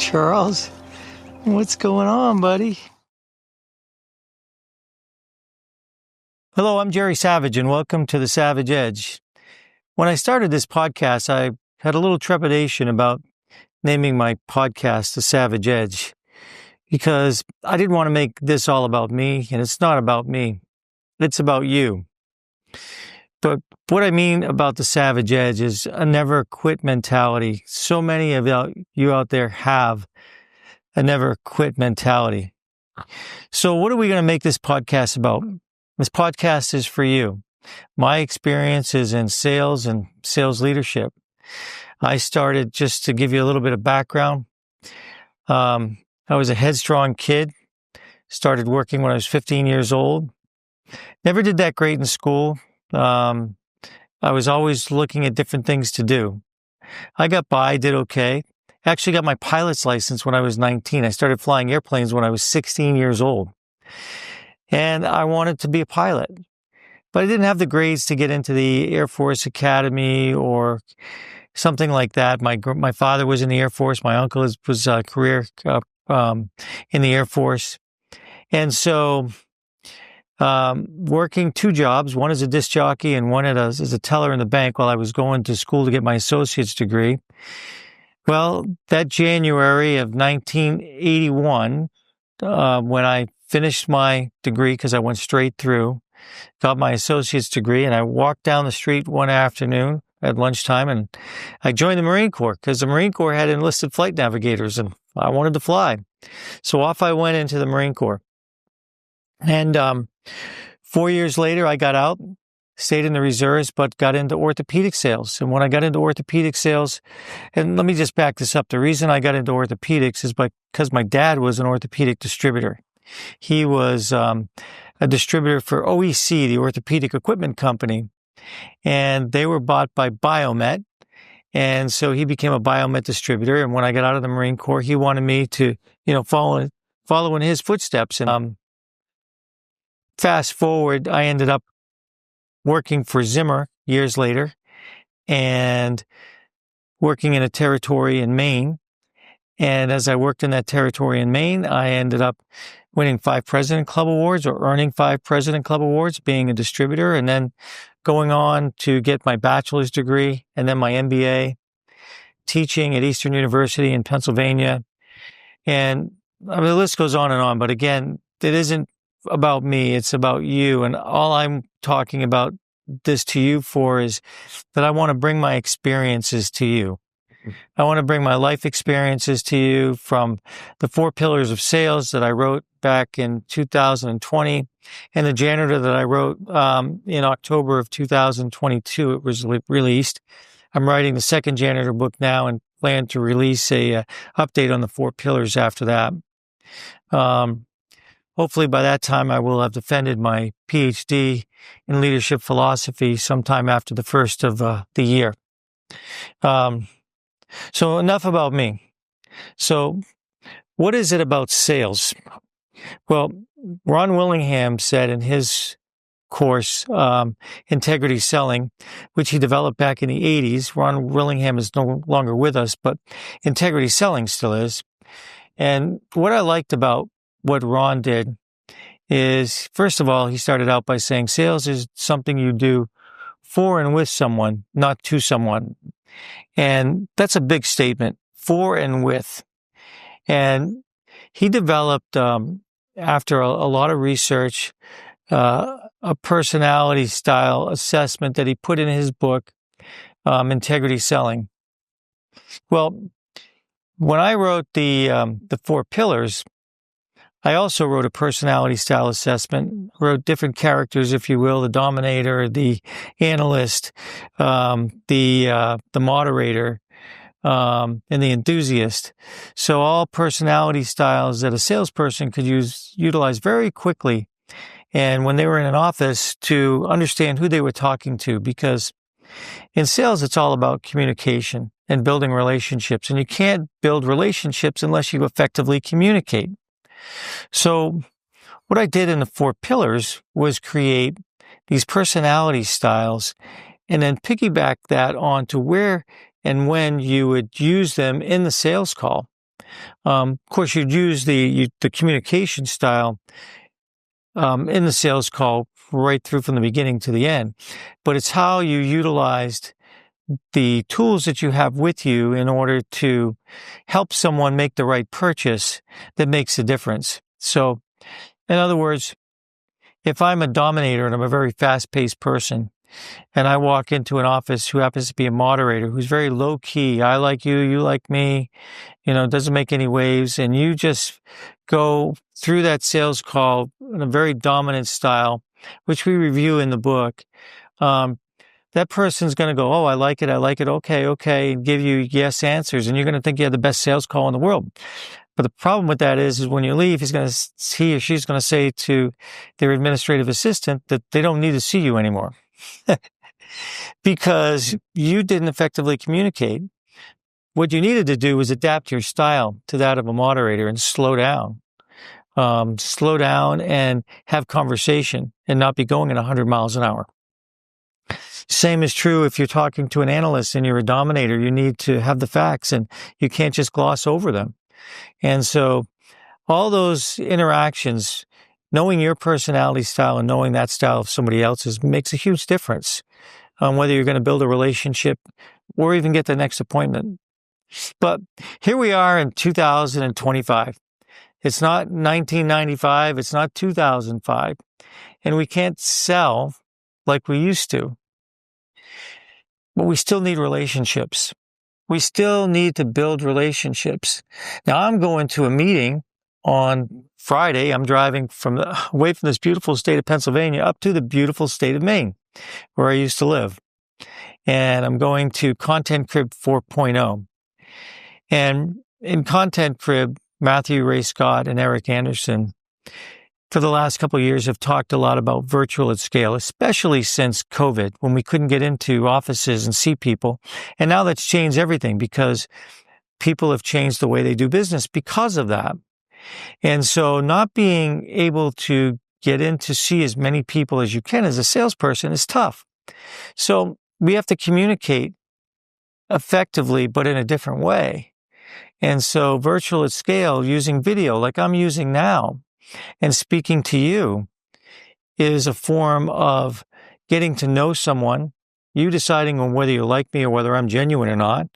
Charles. What's going on, buddy? Hello, I'm Gerry Savage, and welcome to The Savage Edge. When I started this podcast, I had a little trepidation about naming my podcast The Savage Edge, because I didn't want to make this all about me, and it's not about me. It's about you. But what I mean about the Savage Edge is a never quit mentality. So many of you out there have a never quit mentality. So what are we going to make this podcast about? This podcast is for you. My experiences in sales and sales leadership. I started, just to give you a little bit of background, I was a headstrong kid. Started working when I was 15 years old. Never did that great in school. I was always looking at different things to do. I got by, did okay. Actually got my pilot's license when I was 19. I started flying airplanes when I was 16 years old. And I wanted to be a pilot. But I didn't have the grades to get into the Air Force Academy or something like that. My father was in the Air Force. My uncle was a career in the Air Force. And so working two jobs, one as a disc jockey and one as a teller in the bank while I was going to school to get my associate's degree. Well, that January of 1981, when I finished my degree, because I went straight through, got my associate's degree, and I walked down the street one afternoon at lunchtime, and I joined the Marine Corps because the Marine Corps had enlisted flight navigators, and I wanted to fly. So off I went into the Marine Corps. And 4 years later, I got out, stayed in the reserves, but got into orthopedic sales. And when I got into orthopedic sales, and let me just back this up. The reason I got into orthopedics is because my dad was an orthopedic distributor. He was a distributor for OEC, the orthopedic equipment company, and they were bought by Biomet. And so he became a Biomet distributor. And when I got out of the Marine Corps, he wanted me to, follow in his footsteps. And fast forward, I ended up working for Zimmer years later and working in a territory in Maine. And as I worked in that territory in Maine, I ended up winning 5 President Club Awards, or earning 5 President Club Awards, being a distributor, and then going on to get my bachelor's degree and then my MBA, teaching at Eastern University in Pennsylvania. And the list goes on, but again, it isn't about me, it's about you. And all I'm talking about this to you for is that I want to bring my experiences to you. I want to bring my life experiences to you, from the 4 Pillars of Sales that I wrote back in 2020, and the Janitor that I wrote in October of 2022. It was released. I'm writing the second Janitor book now and plan to release a update on the 4 Pillars after that. Hopefully by that time I will have defended my PhD in leadership philosophy sometime after the first of the year. So enough about me. So what is it about sales? Well, Ron Willingham said in his course, Integrity Selling, which he developed back in the 80s. Ron Willingham is no longer with us, but Integrity Selling still is. And what I liked about what Ron did is, first of all, he started out by saying sales is something you do for and with someone, not to someone. And that's a big statement, for and with. And he developed, after a lot of research, a personality style assessment that he put in his book, Integrity Selling. Well, when I wrote the 4 Pillars, I also wrote a personality style assessment, wrote different characters, if you will, the dominator, the analyst, the moderator, and the enthusiast. So all personality styles that a salesperson could utilize very quickly. And when they were in an office, to understand who they were talking to, because in sales, it's all about communication and building relationships. And you can't build relationships unless you effectively communicate. So what I did in the 4 Pillars was create these personality styles and then piggyback that onto where and when you would use them in the sales call. Of course, you'd use the communication style in the sales call right through from the beginning to the end. But it's how you utilized the tools that you have with you in order to help someone make the right purchase that makes a difference. So, in other words, if I'm a dominator and I'm a very fast-paced person, and I walk into an office who happens to be a moderator who's very low-key, I like you, you like me, doesn't make any waves, and you just go through that sales call in a very dominant style, which we review in the book, that person's going to go, oh, I like it, okay, and give you yes answers, and you're going to think you have the best sales call in the world. But the problem with that is when you leave, he or she's going to say to their administrative assistant that they don't need to see you anymore because you didn't effectively communicate. What you needed to do was adapt your style to that of a moderator and slow down and have conversation and not be going at 100 miles an hour. Same is true if you're talking to an analyst and you're a dominator. You need to have the facts and you can't just gloss over them. And so all those interactions, knowing your personality style and knowing that style of somebody else's makes a huge difference on whether you're going to build a relationship or even get the next appointment. But here we are in 2025. It's not 1995. It's not 2005. And we can't sell like we used to. But we still need relationships. We still need to build relationships. Now, I'm going to a meeting on Friday. I'm driving away from this beautiful state of Pennsylvania up to the beautiful state of Maine, where I used to live. And I'm going to Content Crib 4.0. And in Content Crib, Matthew Ray Scott and Eric Anderson, for the last couple of years, have talked a lot about virtual at scale, especially since COVID, when we couldn't get into offices and see people. And now that's changed everything because people have changed the way they do business because of that. And so not being able to get in to see as many people as you can as a salesperson is tough. So we have to communicate effectively, but in a different way. And so virtual at scale, using video like I'm using now, and speaking to you is a form of getting to know someone, you deciding on whether you like me or whether I'm genuine or not,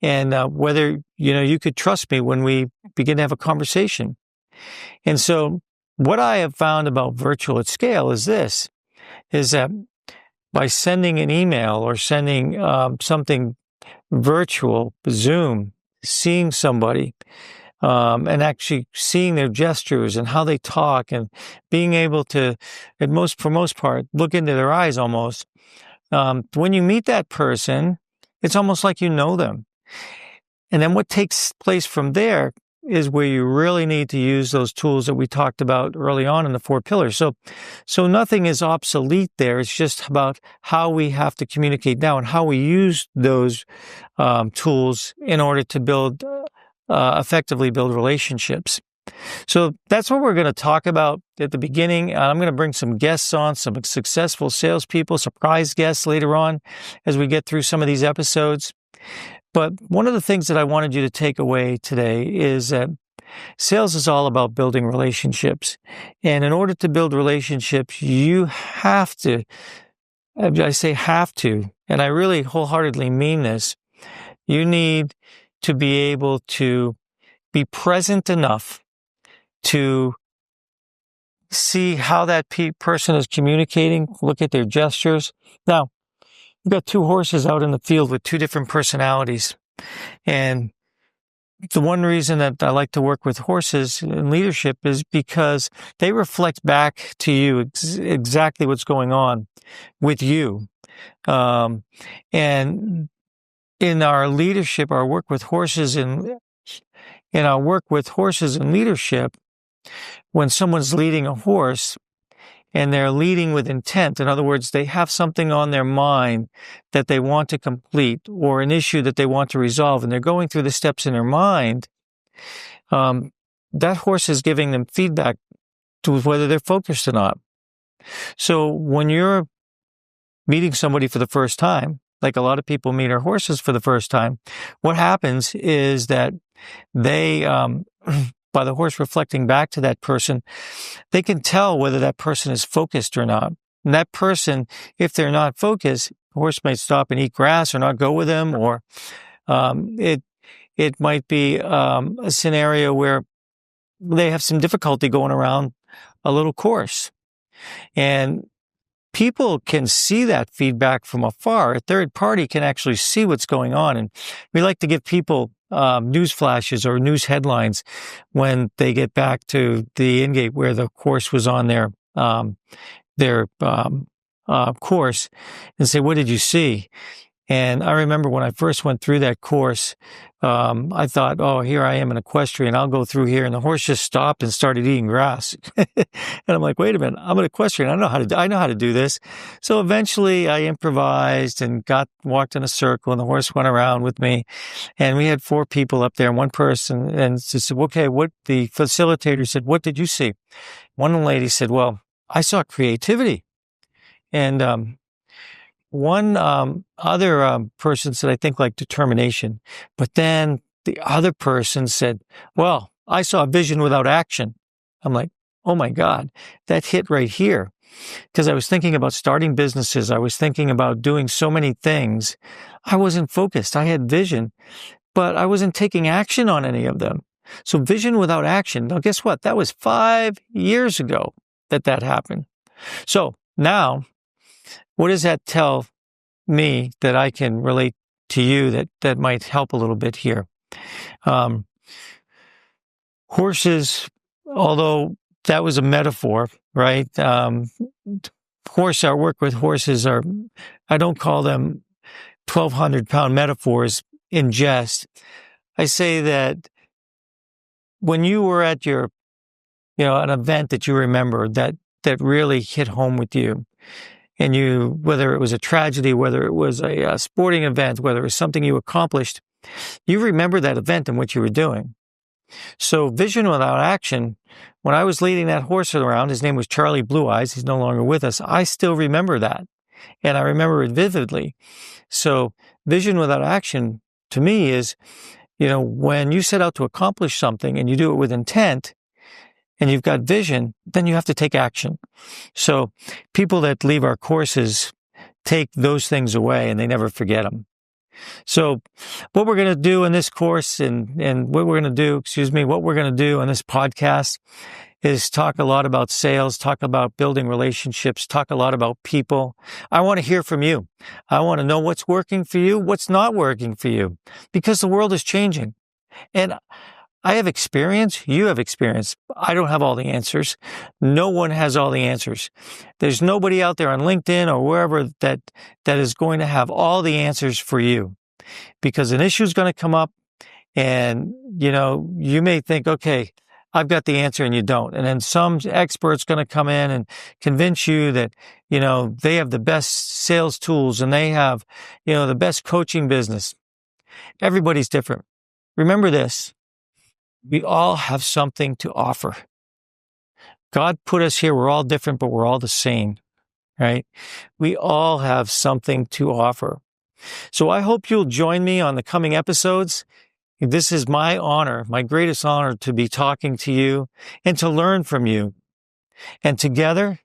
and whether, you could trust me when we begin to have a conversation. And so what I have found about virtual at scale is that by sending an email or sending something virtual, Zoom, seeing somebody, and actually seeing their gestures and how they talk and being able to, for most part, look into their eyes almost. When you meet that person, it's almost like you know them. And then what takes place from there is where you really need to use those tools that we talked about early on in the 4 pillars. So nothing is obsolete there. It's just about how we have to communicate now and how we use those tools in order to effectively build relationships. So that's what we're going to talk about at the beginning. I'm going to bring some guests on, some successful salespeople, surprise guests later on as we get through some of these episodes. But one of the things that I wanted you to take away today is that sales is all about building relationships. And in order to build relationships, you have to, I say have to, and I really wholeheartedly mean this, you need to be able to be present enough to see how that person is communicating, look at their gestures. Now, we've got 2 horses out in the field with 2 different personalities. And the one reason that I like to work with horses in leadership is because they reflect back to you exactly what's going on with you. And in our leadership, our work with horses in our work with horses in leadership, when someone's leading a horse and they're leading with intent, in other words, they have something on their mind that they want to complete or an issue that they want to resolve, and they're going through the steps in their mind, that horse is giving them feedback to whether they're focused or not. So when you're meeting somebody for the first time, like a lot of people meet our horses for the first time, what happens is that they, by the horse reflecting back to that person, they can tell whether that person is focused or not. And that person, if they're not focused, the horse might stop and eat grass or not go with them, or it might be a scenario where they have some difficulty going around a little course. And people can see that feedback from afar. A third party can actually see what's going on. And we like to give people news flashes or news headlines when they get back to the in-gate where the course was on their course, and say, what did you see? And I remember when I first went through that course, I thought, oh, here I am an equestrian. I'll go through here. And the horse just stopped and started eating grass. And I'm like, wait a minute, I'm an equestrian. I know how to do this. So eventually I improvised and walked in a circle, and the horse went around with me. And we had 4 people up there, and one person, and she said, okay, the facilitator said, what did you see? One lady said, well, I saw creativity. And, one other person said, I think, like determination. But then the other person said, well, I saw vision without action. I'm like, oh my God, that hit right here. Because I was thinking about starting businesses. I was thinking about doing so many things. I wasn't focused. I had vision, but I wasn't taking action on any of them. So vision without action. Now, guess what? That was 5 years ago that happened. So now, what does that tell me that I can relate to you that might help a little bit here? Horses, although that was a metaphor, right? Our work with horses I don't call them 1,200-pound metaphors in jest. I say that when you were at an event that you remember that really hit home with you, and whether it was a tragedy, whether it was a sporting event, whether it was something you accomplished, you remember that event and what you were doing. So vision without action, when I was leading that horse around, his name was Charlie Blue Eyes, he's no longer with us, I still remember that. And I remember it vividly. So vision without action, to me, is, when you set out to accomplish something and you do it with intent, and you've got vision, then you have to take action. So people that leave our courses take those things away and they never forget them. So what we're going to do in this course and what we're going to do in this podcast is talk a lot about sales, talk about building relationships, talk a lot about people. I want to hear from you. I want to know what's working for you, what's not working for you, because the world is changing. And I have experience. You have experience. I don't have all the answers. No one has all the answers. There's nobody out there on LinkedIn or wherever that is going to have all the answers for you, because an issue is going to come up and, you may think, okay, I've got the answer, and you don't. And then some expert's going to come in and convince you that, they have the best sales tools and they have, the best coaching business. Everybody's different. Remember this. We all have something to offer. God put us here. We're all different, but we're all the same, right? We all have something to offer. So I hope you'll join me on the coming episodes. This is my honor, my greatest honor, to be talking to you and to learn from you. And together,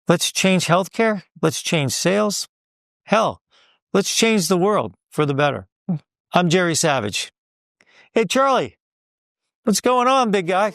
let's change healthcare. Let's change sales. Hell, let's change the world for the better. I'm Gerry Savage. Hey, Charlie. What's going on, big guy?